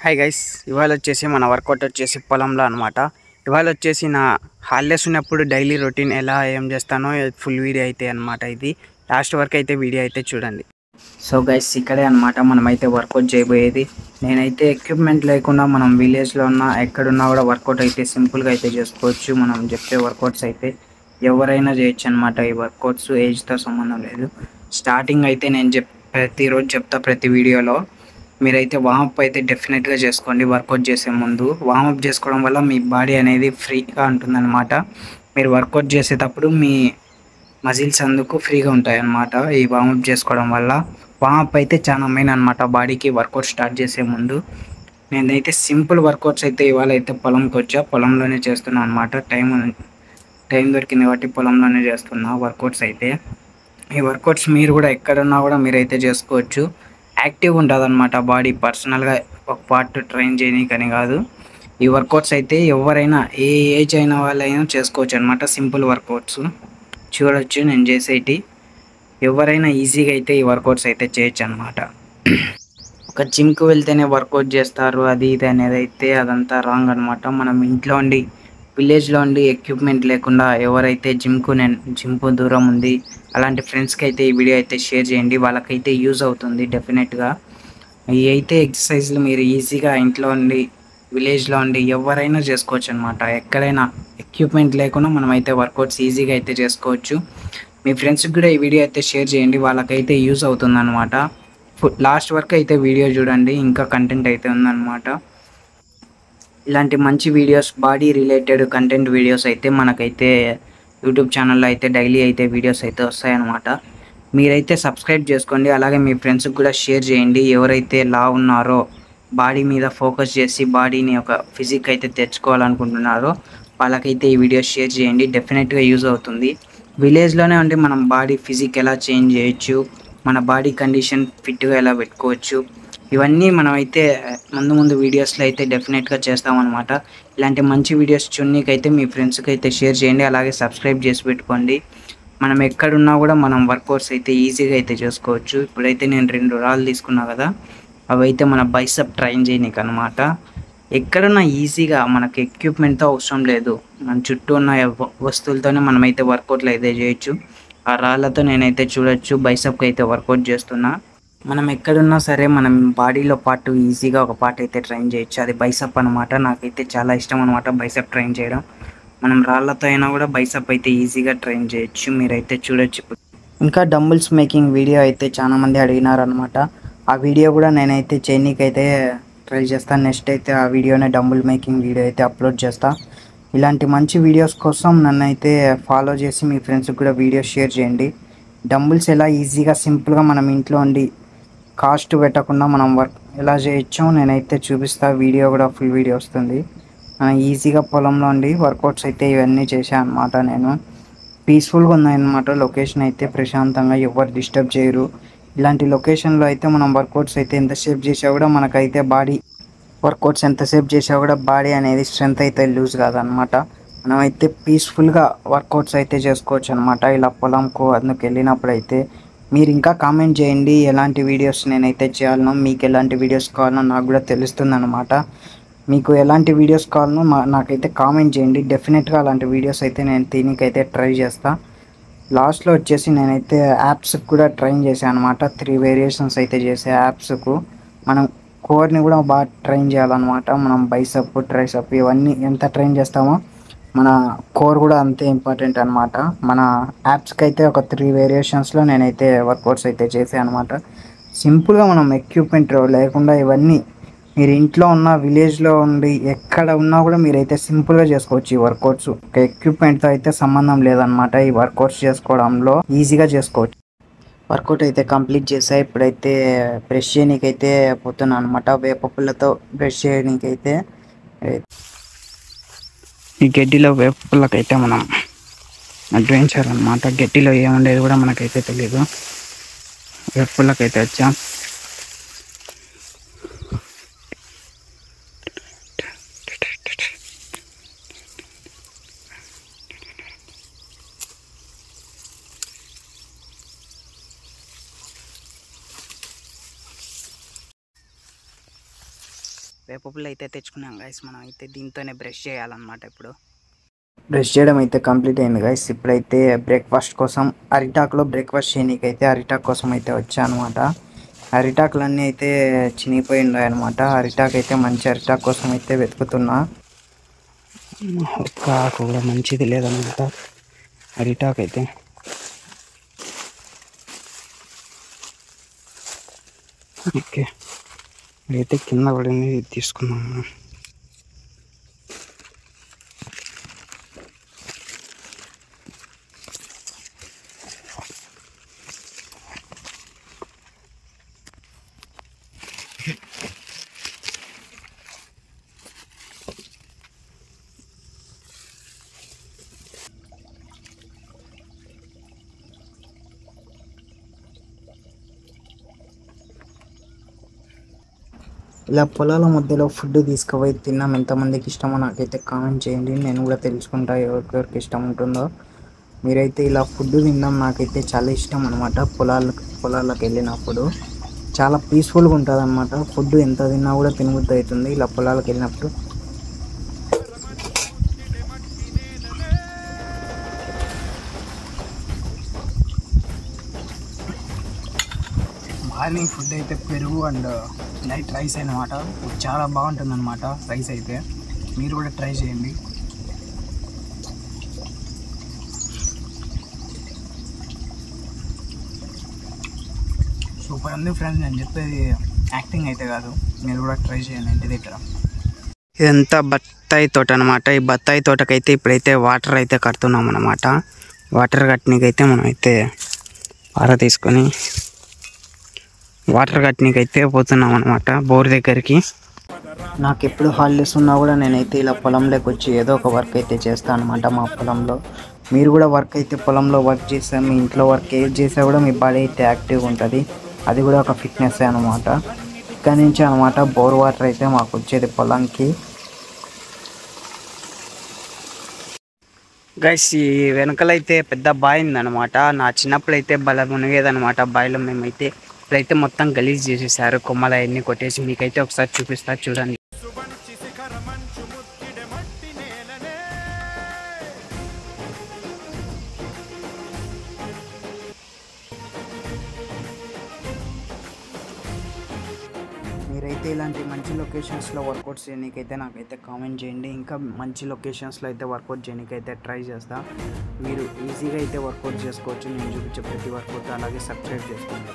Hi guys, ఇవాళ వచ్చేసి మన వర్కౌట్ వచ్చేసి పొలంలో అనమాట. ఇవాళ వచ్చేసి నా హాలిడేస్ ఉన్నప్పుడు డైలీ రొటీన్ ఎలా ఏం చేస్తానో ఫుల్ వీడియో అయితే అనమాట. ఇది లాస్ట్ వరకు అయితే వీడియో అయితే చూడండి. సో గైస్, ఇక్కడే అనమాట మనమైతే వర్కౌట్ చేయబోయేది. నేనైతే ఎక్విప్మెంట్ లేకుండా మనం విలేజ్లో ఉన్న ఎక్కడున్నా కూడా వర్కౌట్ అయితే సింపుల్గా అయితే చేసుకోవచ్చు. మనం చెప్పే వర్కౌట్స్ అయితే ఎవరైనా చేయొచ్చు అనమాట. ఈ వర్కౌట్స్ ఏజ్తో సంబంధం లేదు. స్టార్టింగ్ అయితే నేను ప్రతిరోజు చెప్తా ప్రతి వీడియోలో. మీరైతే వామప్ అయితే డెఫినెట్గా చేసుకోండి. వర్కౌట్ చేసే ముందు వామప్ చేసుకోవడం వల్ల మీ బాడీ అనేది ఫ్రీగా ఉంటుందన్నమాట. మీరు వర్కౌట్ చేసేటప్పుడు మీ మజిల్స్ అందుకు ఫ్రీగా ఉంటాయన్నమాట. ఈ వామప్ చేసుకోవడం వల్ల వామప్ అయితే చాలా మెయిన్ అనమాట బాడీకి. వర్కౌట్ స్టార్ట్ చేసే ముందు నేనైతే సింపుల్ వర్కౌట్స్ అయితే ఇవాళ అయితే పొలంకి వచ్చా, పొలంలోనే చేస్తున్నాను అనమాట. టైం దొరికింది కాబట్టి పొలంలోనే చేస్తున్నా వర్కౌట్స్ అయితే. ఈ వర్కౌట్స్ మీరు కూడా ఎక్కడున్నా కూడా మీరైతే చేసుకోవచ్చు. యాక్టివ్ ఉంటుంది అనమాట బాడీ. పర్సనల్గా ఒక పార్ట్ ట్రైన్ చేయనీకని కాదు. ఈ వర్కౌట్స్ అయితే ఎవరైనా ఏ ఏజ్ అయిన వాళ్ళైనా చేసుకోవచ్చు అనమాట. సింపుల్ వర్కౌట్స్ చూడొచ్చు నేను చేసేటి. ఎవరైనా ఈజీగా అయితే ఈ వర్కౌట్స్ అయితే చేయొచ్చు అనమాట. ఒక జిమ్కి వెళ్తేనే వర్కౌట్ చేస్తారు అది ఇది అనేది అయితే అదంతా రాంగ్ అనమాట. మనం ఇంట్లో ఉండి విలేజ్లో ఉండి ఎక్విప్మెంట్ లేకుండా ఎవరైతే జిమ్కు దూరం ఉంది అలాంటి ఫ్రెండ్స్కి అయితే ఈ వీడియో అయితే షేర్ చేయండి. వాళ్ళకైతే యూజ్ అవుతుంది డెఫినెట్గా. ఇవి అయితే ఎక్సర్సైజ్లు మీరు ఈజీగా ఇంట్లో ఉండి విలేజ్లో ఉండి ఎవరైనా చేసుకోవచ్చు అనమాట. ఎక్కడైనా ఎక్విప్మెంట్ లేకుండా మనం అయితే వర్కౌట్స్ ఈజీగా అయితే చేసుకోవచ్చు. మీ ఫ్రెండ్స్కి కూడా ఈ వీడియో అయితే షేర్ చేయండి, వాళ్ళకైతే యూజ్ అవుతుంది అనమాట. లాస్ట్ వరకు అయితే వీడియో చూడండి, ఇంకా కంటెంట్ అయితే ఉందన్నమాట. ఇలాంటి మంచి videos, body related content videos అయితే మనకైతే యూట్యూబ్ ఛానల్లో అయితే డైలీ అయితే వీడియోస్ అయితే వస్తాయన్నమాట. మీరైతే సబ్స్క్రైబ్ చేసుకోండి, అలాగే మీ ఫ్రెండ్స్కి కూడా షేర్ చేయండి. ఎవరైతే ఉన్నారో బాడీ మీద ఫోకస్ చేసి బాడీని ఒక ఫిజిక్ అయితే తెచ్చుకోవాలనుకుంటున్నారో వాళ్ళకైతే ఈ వీడియో షేర్ చేయండి. డెఫినెట్గా యూజ్ అవుతుంది. విలేజ్లోనే ఉండి మనం బాడీ ఫిజిక్ ఎలా చేంజ్ చేయొచ్చు, మన బాడీ కండిషన్ ఫిట్గా ఎలా పెట్టుకోవచ్చు, ఇవన్నీ మనమైతే ముందు వీడియోస్లో అయితే డెఫినెట్గా చేస్తామన్నమాట. ఇలాంటి మంచి వీడియోస్ చూడనీకైతే మీ ఫ్రెండ్స్కి అయితే షేర్ చేయండి, అలాగే సబ్స్క్రైబ్ చేసి పెట్టుకోండి. మనం ఎక్కడున్నా కూడా మనం వర్కౌట్స్ అయితే ఈజీగా అయితే చేసుకోవచ్చు. ఇప్పుడైతే నేను 2 రాళ్ళు తీసుకున్నా కదా, అవి అయితే మన బైసెప్ ట్రైన్ చేయనీకి అనమాట. ఎక్కడున్నా ఈజీగా మనకి ఎక్విప్మెంట్తో అవసరం లేదు, మన చుట్టూ ఉన్న వస్తువులతోనే మనమైతే వర్కౌట్లు అయితే చేయొచ్చు. ఆ రాళ్ళతో నేనైతే చూడొచ్చు బైసెప్కి అయితే వర్కౌట్ చేస్తున్నా. మనం ఎక్కడున్నా సరే మనం బాడీలో పార్ట్ ఈజీగా ఒక పార్ట్ అయితే ట్రైన్ చేయొచ్చు, అది బైసెప్ అనమాట. నాకైతే చాలా ఇష్టం అనమాట బైసెప్ ట్రైన్ చేయడం. మనం రాళ్ళతో అయినా కూడా బైసెప్ అయితే ఈజీగా ట్రైన్ చేయొచ్చు, మీరైతే చూడొచ్చు. ఇంకా డంబుల్స్ మేకింగ్ వీడియో అయితే చాలామంది అడిగినారనమాట. ఆ వీడియో కూడా నేనైతే చేయనీకైతే ట్రై చేస్తాను. నెక్స్ట్ అయితే ఆ వీడియోనే డంబుల్ మేకింగ్ వీడియో అయితే అప్లోడ్ చేస్తాను. ఇలాంటి మంచి వీడియోస్ కోసం నన్ను అయితే ఫాలో చేసి మీ ఫ్రెండ్స్కి కూడా వీడియో షేర్ చేయండి. డంబుల్స్ ఎలా ఈజీగా సింపుల్గా మనం ఇంట్లో ఉండి కాస్ట్ పెట్టకుండా మనం వర్క్ ఎలా చేయొచ్చో నేనైతే చూపిస్తా. వీడియో కూడా ఫుల్ వీడియో వస్తుంది. ఈజీగా పొలంలో ఉండి వర్కౌట్స్ అయితే ఇవన్నీ చేశాను అనమాట. నేను పీస్ఫుల్గా ఉన్నాయన్నమాట. లొకేషన్ అయితే ప్రశాంతంగా, ఎవరు డిస్టర్బ్ చేయరు. ఇలాంటి లొకేషన్లో అయితే మనం వర్కౌట్స్ అయితే ఎంతసేపు చేసా కూడా మనకైతే ఎంతసేపు చేసా కూడా బాడీ అనేది స్ట్రెంత్ అయితే లూజ్ కాదనమాట. మనమైతే పీస్ఫుల్గా వర్కౌట్స్ అయితే చేసుకోవచ్చు అనమాట ఇలా పొలంకు అందుకు వెళ్ళినప్పుడు అయితే. మీరు ఇంకా కామెంట్ చేయండి ఎలాంటి వీడియోస్ నేనైతే చేయాలనో, మీకు ఎలాంటి వీడియోస్ కావాలనో నాకు కూడా తెలుస్తుంది అనమాట. మీకు ఎలాంటి వీడియోస్ కావాలనో నాకైతే కామెంట్ చేయండి. డెఫినెట్గా అలాంటి వీడియోస్ అయితే నేను దీనికైతే ట్రై చేస్తాను. లాస్ట్లో వచ్చేసి నేనైతే యాప్స్కి కూడా ట్రైన్ చేశాను అనమాట. 3 వేరియేషన్స్ అయితే చేసే యాప్స్కు. మనం కోర్ని కూడా బాగా ట్రైన్ చేయాలన్నమాట. మనం బైసప్, ట్రైసప్ ఇవన్నీ ఎంత ట్రైన్ చేస్తామో మన కోర్ కూడా అంతే ఇంపార్టెంట్ అనమాట. మన యాప్స్కి అయితే ఒక 3 వేరియేషన్స్లో నేనైతే వర్కౌట్స్ అయితే చేశాను అనమాట. సింపుల్గా మనం ఎక్విప్మెంట్ లేకుండా ఇవన్నీ మీరు ఇంట్లో ఉన్న విలేజ్లో ఉండి ఎక్కడ ఉన్నా కూడా మీరైతే సింపుల్గా చేసుకోవచ్చు ఈ వర్కౌట్స్. ఎక్విప్మెంట్తో అయితే సంబంధం లేదనమాట. ఈ వర్కౌట్స్ చేసుకోవడంలో ఈజీగా చేసుకోవచ్చు. వర్కౌట్ అయితే కంప్లీట్ చేసా. ఇప్పుడైతే బ్రష్ చేయనీకైతే పోతున్నాను అనమాట. వేప పుల్లతో బ్రష్ చేయనీకైతే. ఈ గడ్డిలో వేప పుల్లకైతే మనం అడ్వెంచర్ అనమాట. గడ్డిలో ఏముండేది కూడా మనకైతే తెలియదు. వేప పుల్లకైతే వచ్చాం. వేప పుల్ల అయితే తెచ్చుకున్నాం గైస్. మనం అయితే దీంతోనే బ్రష్ చేయాలన్నమాట. ఇప్పుడు బ్రష్ చేయడం అయితే కంప్లీట్ అయింది గైస్. ఇప్పుడైతే బ్రేక్ఫాస్ట్ కోసం అరిటాకులో బ్రేక్ఫాస్ట్ చేయనీకైతే అరిటాక్ కోసం అయితే వచ్చా అనమాట. అరిటాకులన్నీ అయితే చినిగిపోయి ఉన్నాయి అనమాట. అరిటాక్ అయితే మంచి అరిటాక్ కోసం అయితే వెతుకుతున్నా. ఒక్క ఆకు కూడా మంచిది లేదనమాట అరిటాక్ అయితే. ఓకే, అయితే కింద పడింది తీసుకున్నాము. ఇలా పొలాల మధ్యలో ఫుడ్ తీసుకుపోయి తిన్నాం. ఎంతమందికి ఇష్టమో నాకైతే కామెంట్ చేయండి. నేను కూడా తెలుసుకుంటా ఎవరికెవరికి ఇష్టం ఉంటుందో. మీరైతే ఇలా ఫుడ్ తినడం నాకైతే చాలా ఇష్టం అనమాట. పొలాలకు వెళ్ళినప్పుడు చాలా పీస్ఫుల్గా ఉంటుంది అనమాట. ఫుడ్ ఎంత తిన్నా కూడా తినబుద్ధి అవుతుంది ఇలా పొలాలకు వెళ్ళినప్పుడు. మార్నింగ్ ఫుడ్ అయితే పెరుగు అండ్ నైట్ రైస్ అనమాట. చాలా బాగుంటుంది అనమాట రైస్ అయితే. మీరు కూడా ట్రై చేయండి. సూపర్ ఉంది ఫ్రెండ్స్. నేను చెప్పేది యాక్టింగ్ అయితే కాదు, మీరు కూడా ట్రై చేయండి ఇంటి దగ్గర. ఇదంతా బత్తాయి తోట అనమాట. ఈ బత్తాయి తోటకైతే ఇప్పుడైతే వాటర్ అయితే కడుతున్నాం అనమాట. వాటర్ కట్టనీకైతే మనం అయితే పార తీసుకొని వాటర్ కట్టనీకైతే పోతున్నాం అనమాట బోర్ దగ్గరికి. నాకు ఎప్పుడు హాలిడేస్ ఉన్నా కూడా నేనైతే ఇలా పొలంలోకి వచ్చి ఏదో ఒక వర్క్ అయితే చేస్తాను అనమాట మా పొలంలో. మీరు కూడా వర్క్ అయితే పొలంలో వర్క్ చేస్తే, మీ ఇంట్లో వర్క్ ఏది చేసా కూడా మీ బాడీ అయితే యాక్టివ్గా ఉంటుంది. అది కూడా ఒక ఫిట్నెస్ అనమాట. ఇక్కడ నుంచి అనమాట బోర్ వాటర్ అయితే మాకు వచ్చేది పొలంకి. గైస్, ఈ వెనకలైతే పెద్ద బావి ఉందన్నమాట. నా చిన్నప్పుడు అయితే బల మునిగేదనమాట బావిలో. మేమైతే ఇప్పుడైతే మొత్తం గలీజ్ చేసేసారు, కొమ్మలు అవన్నీ కొట్టేసి. మీకైతే ఒకసారి చూపిస్తా చూడండి. మీరైతే ఇలాంటి మంచి లొకేషన్స్లో వర్కౌట్స్ చేయడానికైతే నాకైతే కామెంట్ చేయండి. ఇంకా మంచి లొకేషన్స్లో అయితే వర్కౌట్ చేయడానికైతే ట్రై చేస్తా. మీరు ఈజీగా అయితే వర్కౌట్ చేసుకోవచ్చు నేను చూపించే ప్రతి వర్కౌట్. అలాగే సబ్స్క్రైబ్ చేసుకోండి.